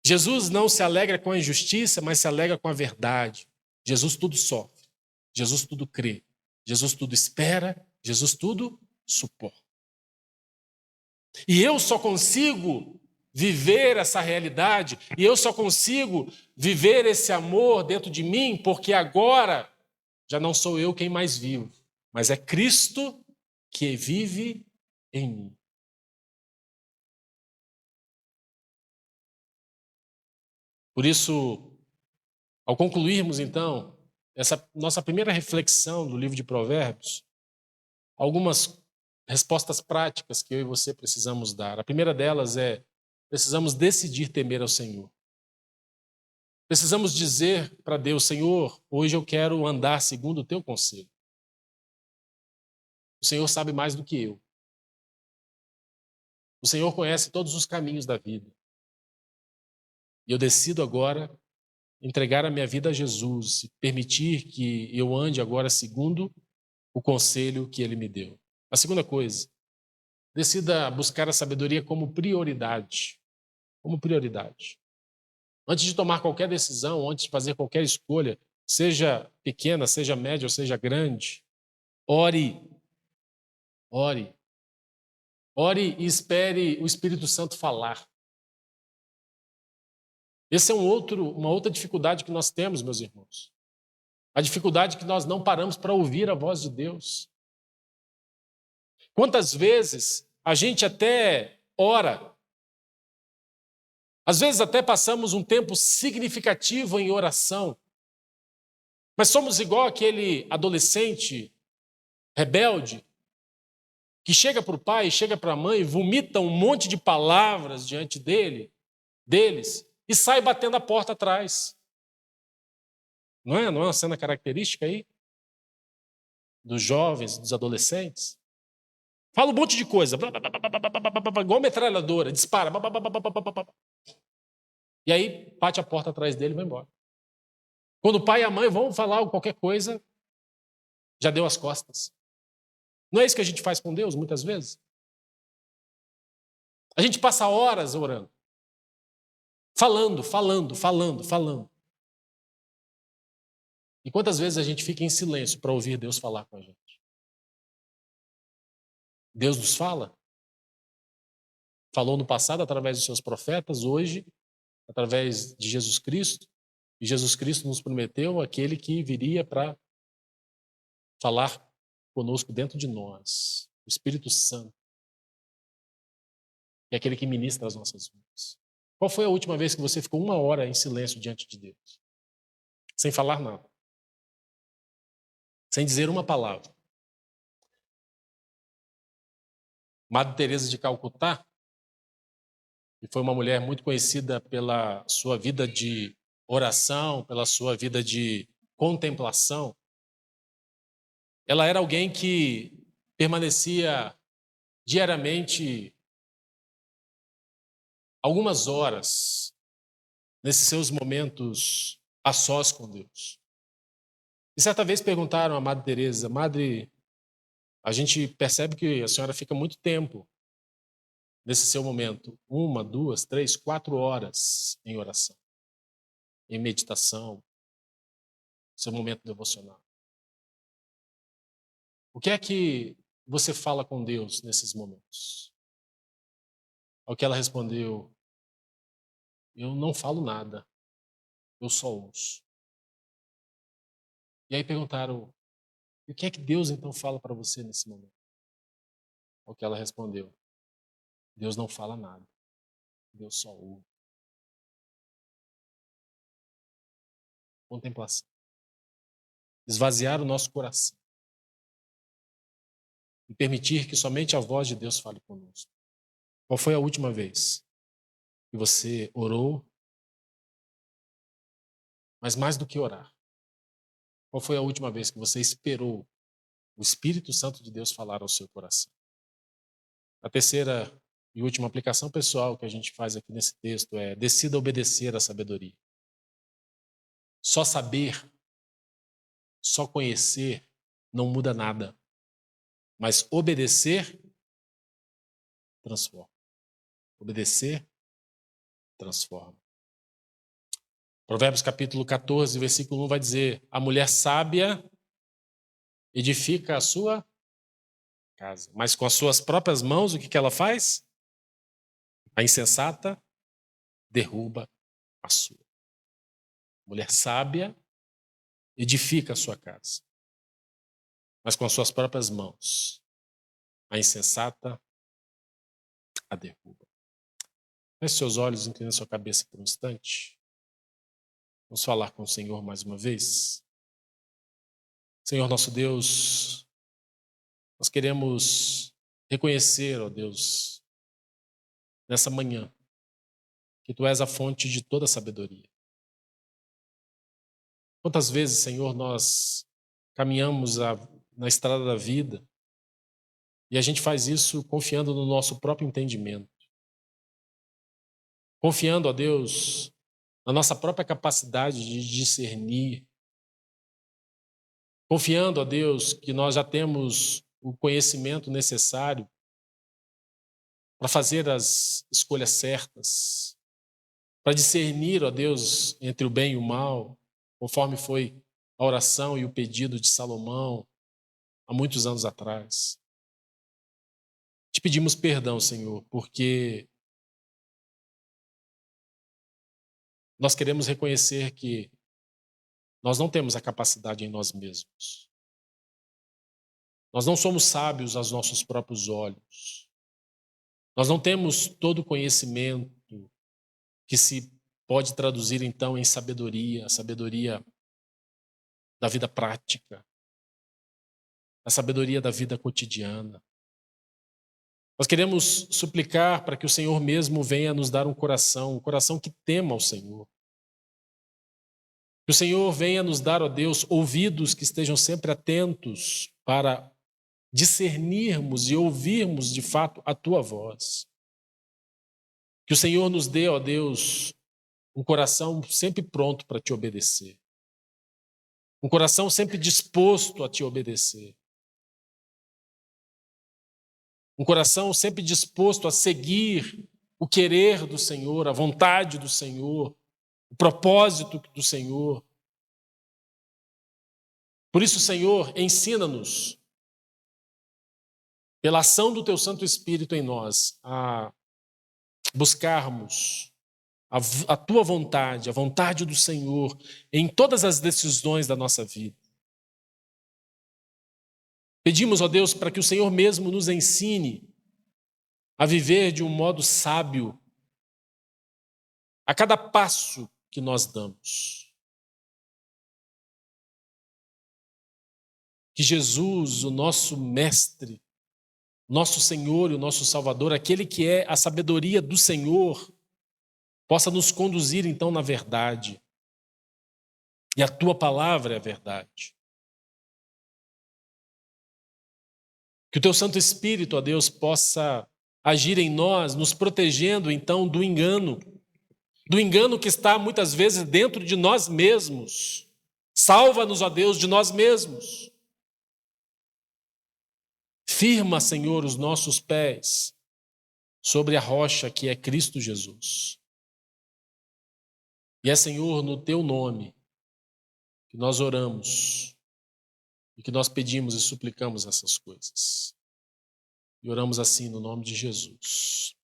Jesus não se alegra com a injustiça, mas se alegra com a verdade. Jesus tudo sofre, Jesus tudo crê, Jesus tudo espera, Jesus tudo suporta. E eu só consigo viver essa realidade, e eu só consigo viver esse amor dentro de mim, porque agora já não sou eu quem mais vivo, mas é Cristo que vive em mim. Por isso, ao concluirmos então essa nossa primeira reflexão do livro de Provérbios, algumas respostas práticas que eu e você precisamos dar. A primeira delas é: precisamos decidir temer ao Senhor. Precisamos dizer para Deus: Senhor, hoje eu quero andar segundo o teu conselho. O Senhor sabe mais do que eu. O Senhor conhece todos os caminhos da vida. E eu decido agora entregar a minha vida a Jesus e permitir que eu ande agora segundo o conselho que Ele me deu. A segunda coisa, decida buscar a sabedoria como prioridade. Como prioridade. Antes de tomar qualquer decisão, antes de fazer qualquer escolha, seja pequena, seja média ou seja grande, ore. Ore. Ore e espere o Espírito Santo falar. Essa é uma outra dificuldade que nós temos, meus irmãos. A dificuldade que nós não paramos para ouvir a voz de Deus. Quantas vezes a gente até ora. Às vezes até passamos um tempo significativo em oração. Mas somos igual aquele adolescente rebelde que chega para o pai, chega para a mãe, vomita um monte de palavras diante deles e sai batendo a porta atrás. Não é uma cena característica aí dos jovens, dos adolescentes? Fala um monte de coisa, igual metralhadora, dispara. E aí bate a porta atrás dele e vai embora. Quando o pai e a mãe vão falar qualquer coisa, já deu as costas. Não é isso que a gente faz com Deus, muitas vezes? A gente passa horas orando. Falando. E quantas vezes a gente fica em silêncio para ouvir Deus falar com a gente? Deus nos fala? Falou no passado através dos seus profetas, hoje através de Jesus Cristo. E Jesus Cristo nos prometeu aquele que viria para falar conosco dentro de nós, o Espírito Santo. É aquele que ministra as nossas vidas. Qual foi a última vez que você ficou 1 hora em silêncio diante de Deus? Sem falar nada. Sem dizer uma palavra. Madre Teresa de Calcutá, que foi uma mulher muito conhecida pela sua vida de oração, pela sua vida de contemplação, ela era alguém que permanecia diariamente algumas horas nesses seus momentos a sós com Deus. E certa vez perguntaram à Madre Teresa: Madre, a gente percebe que a senhora fica muito tempo nesse seu momento, 1, 2, 3, 4 horas em oração, em meditação, seu momento devocional. O que é que você fala com Deus nesses momentos? Ao que ela respondeu: eu não falo nada, eu só ouço. E aí perguntaram: e o que é que Deus então fala para você nesse momento? Ao que ela respondeu: Deus não fala nada, Deus só ouve. Contemplação. Esvaziar o nosso coração e permitir que somente a voz de Deus fale conosco. Qual foi a última vez que você orou? Mas mais do que orar, qual foi a última vez que você esperou o Espírito Santo de Deus falar ao seu coração? A terceira e última aplicação pessoal que a gente faz aqui nesse texto é: decida obedecer à sabedoria. Só saber, só conhecer não muda nada, mas obedecer transforma. Obedecer transforma. Provérbios capítulo 14, versículo 1 vai dizer: a mulher sábia edifica a sua casa, mas com as suas próprias mãos o que ela faz? A insensata derruba a sua. Mulher sábia edifica a sua casa, mas com as suas próprias mãos a insensata a derruba. Feche seus olhos, inclina sua cabeça por um instante. Vamos falar com o Senhor mais uma vez. Senhor nosso Deus, nós queremos reconhecer, ó Deus, nessa manhã, que Tu és a fonte de toda sabedoria. Quantas vezes, Senhor, nós caminhamos na estrada da vida e a gente faz isso confiando no nosso próprio entendimento. Confiando, ó Deus, na nossa própria capacidade de discernir. Confiando, ó Deus, que nós já temos o conhecimento necessário para fazer as escolhas certas, para discernir, ó Deus, entre o bem e o mal, conforme foi a oração e o pedido de Salomão há muitos anos atrás. Te pedimos perdão, Senhor, porque nós queremos reconhecer que nós não temos a capacidade em nós mesmos. Nós não somos sábios aos nossos próprios olhos. Nós não temos todo o conhecimento que se pode traduzir, então, em sabedoria, a sabedoria da vida prática, a sabedoria da vida cotidiana. Nós queremos suplicar para que o Senhor mesmo venha nos dar um coração que tema ao Senhor. Que o Senhor venha nos dar, ó Deus, ouvidos que estejam sempre atentos para discernirmos e ouvirmos de fato a Tua voz. Que o Senhor nos dê, ó Deus, um coração sempre pronto para Te obedecer. Um coração sempre disposto a Te obedecer. Um coração sempre disposto a seguir o querer do Senhor, a vontade do Senhor, o propósito do Senhor. Por isso, Senhor, ensina-nos, pela ação do Teu Santo Espírito em nós, a buscarmos a Tua vontade, a vontade do Senhor, em todas as decisões da nossa vida. Pedimos, ó Deus, para que o Senhor mesmo nos ensine a viver de um modo sábio a cada passo que nós damos. Que Jesus, o nosso Mestre, nosso Senhor e o nosso Salvador, aquele que é a sabedoria do Senhor, possa nos conduzir então na verdade. E a Tua palavra é a verdade. Que o Teu Santo Espírito, ó Deus, possa agir em nós, nos protegendo então do engano que está muitas vezes dentro de nós mesmos. Salva-nos, ó Deus, de nós mesmos. Firma, Senhor, os nossos pés sobre a rocha que é Cristo Jesus. E é, Senhor, no Teu nome que nós oramos e que nós pedimos e suplicamos essas coisas. E oramos assim no nome de Jesus.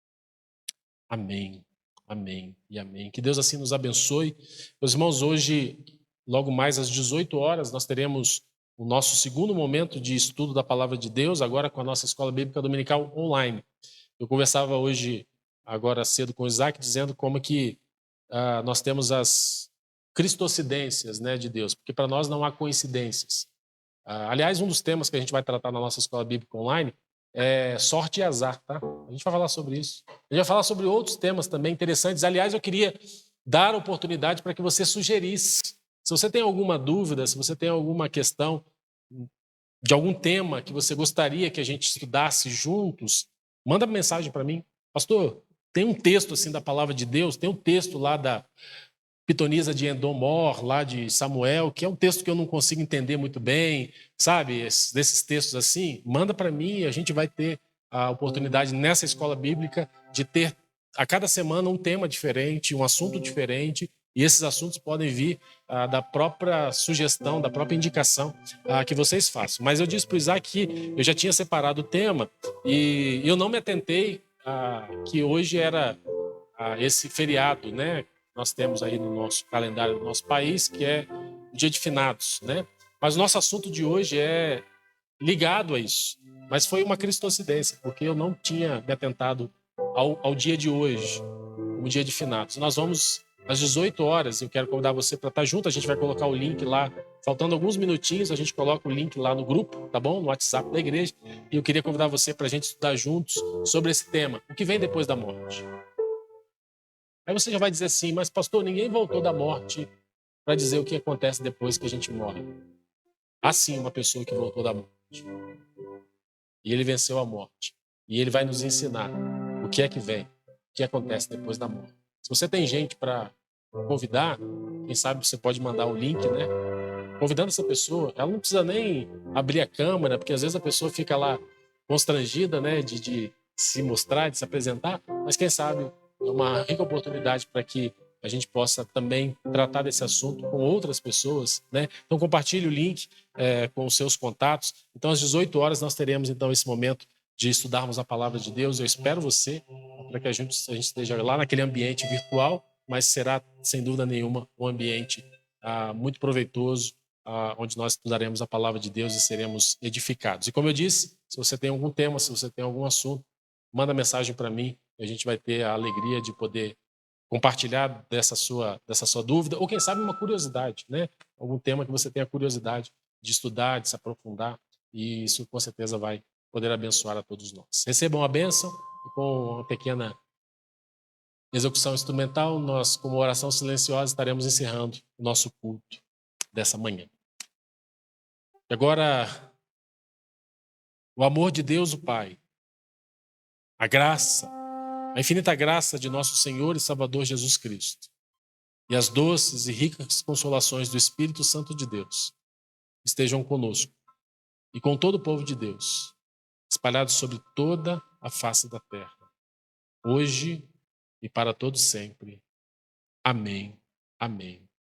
Amém, amém e amém. Que Deus assim nos abençoe. Meus irmãos, hoje, logo mais às 18 horas, nós teremos o nosso segundo momento de estudo da Palavra de Deus, agora com a nossa Escola Bíblica Dominical online. Eu conversava hoje, agora cedo, com o Isaac, dizendo como que nós temos as cristocidências, né, de Deus, porque para nós não há coincidências. Aliás, um dos temas que a gente vai tratar na nossa Escola Bíblica online é sorte e azar, tá? A gente vai falar sobre isso. A gente vai falar sobre outros temas também interessantes. Aliás, eu queria dar a oportunidade para que você sugerisse. Se você tem alguma dúvida, se você tem alguma questão de algum tema que você gostaria que a gente estudasse juntos, manda mensagem para mim. Pastor, tem um texto assim da Palavra de Deus, tem um texto lá da Pitonisa de Endomor, lá de Samuel, que é um texto que eu não consigo entender muito bem, sabe? Desses textos assim, manda para mim e a gente vai ter a oportunidade nessa escola bíblica de ter a cada semana um tema diferente, um assunto diferente, e esses assuntos podem vir da própria sugestão, da própria indicação que vocês façam. Mas eu disse para o Isaac que eu já tinha separado o tema e eu não me atentei que hoje era esse feriado, né? Nós temos aí no nosso calendário do nosso país, que é o Dia de Finados, né? Mas o nosso assunto de hoje é ligado a isso. Mas foi uma cristocidência, porque eu não tinha me atentado ao dia de hoje, o Dia de Finados. Nós vamos às 18 horas, eu quero convidar você para estar junto, a gente vai colocar o link lá, faltando alguns minutinhos, a gente coloca o link lá no grupo, tá bom? No WhatsApp da igreja, e eu queria convidar você para a gente estudar juntos sobre esse tema, o que vem depois da morte. Aí você já vai dizer assim, mas pastor, ninguém voltou da morte para dizer o que acontece depois que a gente morre. Há sim uma pessoa que voltou da morte. E ele venceu a morte. E ele vai nos ensinar o que é que vem, o que acontece depois da morte. Se você tem gente para convidar, quem sabe você pode mandar o link, né? Convidando essa pessoa, ela não precisa nem abrir a câmera, porque às vezes a pessoa fica lá constrangida, né, de se mostrar, de se apresentar, mas quem sabe é uma rica oportunidade para que a gente possa também tratar desse assunto com outras pessoas, né? Então compartilhe o link com os seus contatos. Então às 18 horas nós teremos então esse momento de estudarmos a palavra de Deus. Eu espero você para que a gente esteja lá naquele ambiente virtual, mas será sem dúvida nenhuma um ambiente muito proveitoso, onde nós estudaremos a palavra de Deus e seremos edificados. E como eu disse, se você tem algum tema, se você tem algum assunto, manda mensagem para mim e a gente vai ter a alegria de poder compartilhar dessa sua dúvida, ou quem sabe uma curiosidade, né? Algum tema que você tenha curiosidade de estudar, de se aprofundar, e isso com certeza vai poder abençoar a todos nós. Recebam a bênção e com uma pequena execução instrumental, nós, como oração silenciosa, estaremos encerrando o nosso culto dessa manhã. E agora, o amor de Deus, o Pai, a graça, a infinita graça de nosso Senhor e Salvador Jesus Cristo, e as doces e ricas consolações do Espírito Santo de Deus estejam conosco e com todo o povo de Deus, espalhados sobre toda a face da terra, hoje e para todo sempre. Amém. Amém.